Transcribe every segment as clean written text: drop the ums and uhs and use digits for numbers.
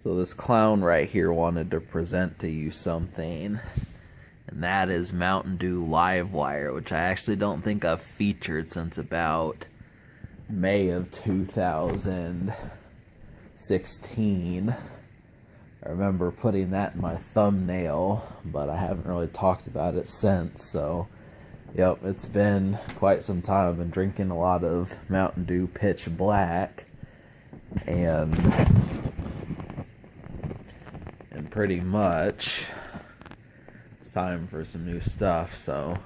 So this clown right here wanted to present to you something, and that is Mountain Dew Livewire, which I actually don't think I've featured since about May of 2016. I remember putting that in my thumbnail, but I haven't really talked about it since. So, yep, it's been quite some time. I've been drinking a lot of Mountain Dew Pitch Black, and pretty much it's time for some new stuff. So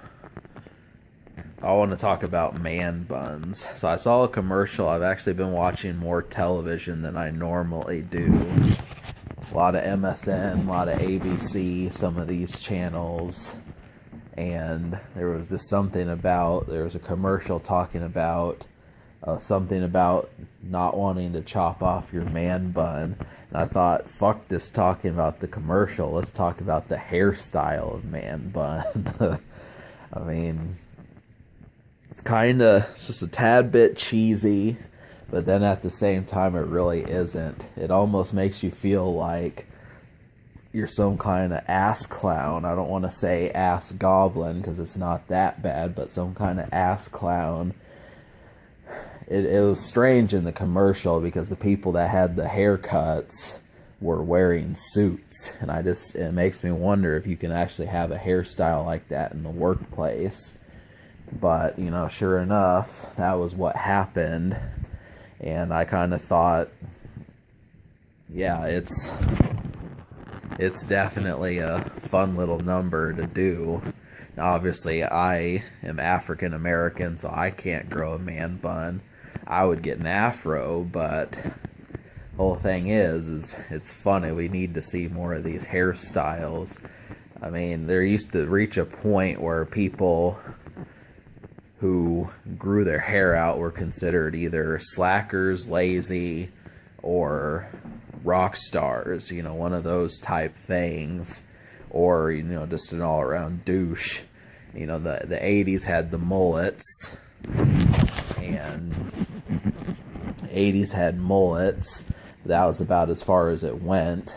I want to talk about Man Buns. So I saw a commercial. I've actually been watching more television than I normally do. A lot of MSN, a lot of ABC, some of these channels. And there was just something about, there was a commercial talking about something about not wanting to chop off your man bun. And I thought, fuck this talking about the commercial. Let's talk about the hairstyle of Man Bun. I mean, it's just a tad bit cheesy, but then at the same time, it really isn't. It almost makes you feel like you're some kind of ass clown. I don't want to say ass goblin, because it's not that bad, but some kind of ass clown. It was strange in the commercial because the people that had the haircuts were wearing suits, and it makes me wonder if you can actually have a hairstyle like that in the workplace. But, you know, sure enough, that was what happened, and I kind of thought, yeah, it's definitely a fun little number to do. Now, obviously, I am African American, so I can't grow a man bun. I would get an afro, but the whole thing is it's funny. We need to see more of these hairstyles. I mean, there used to reach a point where people who grew their hair out were considered either slackers, lazy, or rock stars, you know, one of those type things, or, you know, just an all-around douche. You know, the 80s had the mullets, and 80s had mullets. That was about as far as it went,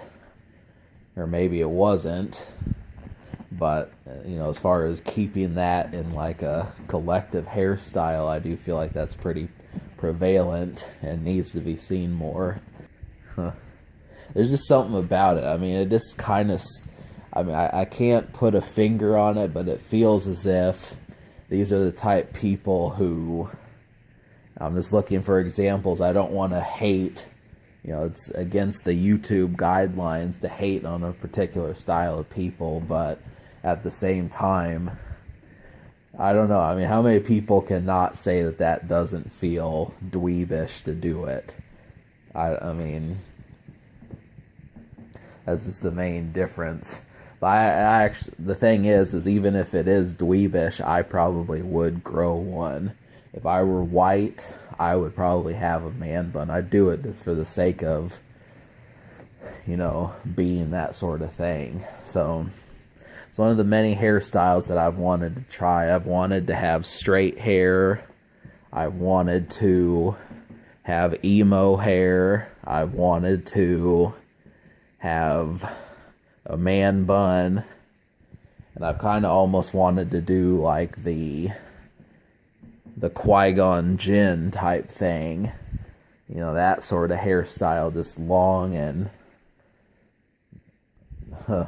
or maybe it wasn't. But, you know, as far as keeping that in like a collective hairstyle, I do feel like that's pretty prevalent and needs to be seen more. There's just something about it. I mean, it just kind of, I can't put a finger on it, but it feels as if these are the type people who, I'm just looking for examples. I don't want to hate, you know, it's against the YouTube guidelines to hate on a particular style of people, but at the same time, I don't know. I mean, how many people cannot say that that doesn't feel dweebish to do it? I mean, that's just the main difference. But I actually, the thing is even if it is dweebish, I probably would grow one. If I were white, I would probably have a man bun. I'd do it just for the sake of, you know, being that sort of thing. So it's one of the many hairstyles that I've wanted to try. I've wanted to have straight hair. I've wanted to have emo hair. I've wanted to have a man bun. And I've kind of almost wanted to do like the Qui-Gon Jinn type thing. You know, that sort of hairstyle, just long and, you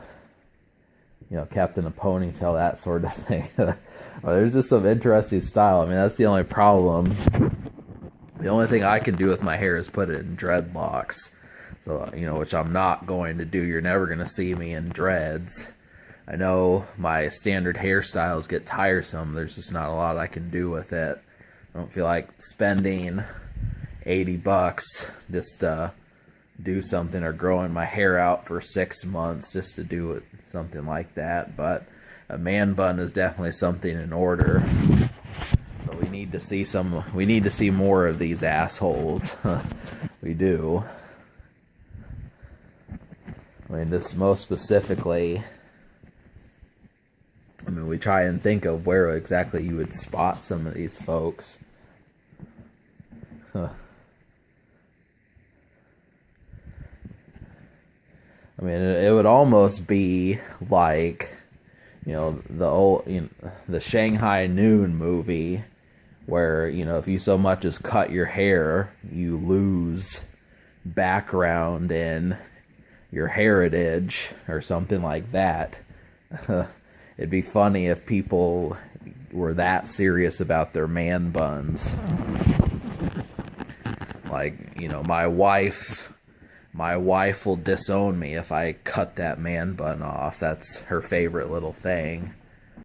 know, kept in a ponytail, that sort of thing. Well, there's just some interesting style. I mean, that's the only problem. The only thing I can do with my hair is put it in dreadlocks. So, you know, which I'm not going to do. You're never going to see me in dreads. I know my standard hairstyles get tiresome. There's just not a lot I can do with it. I don't feel like spending $80 just to do something, or growing my hair out for 6 months just to do it, something like that. But a man bun is definitely something in order. So we need to see more of these assholes. We do. I mean, just most specifically, I mean, we try and think of where exactly you would spot some of these folks. I mean, it would almost be like, the old, the Shanghai Noon movie, where, if you so much as cut your hair, you lose background in your heritage or something like that. It'd be funny if people were that serious about their man buns. Like, my wife will disown me if I cut that man bun off. That's her favorite little thing.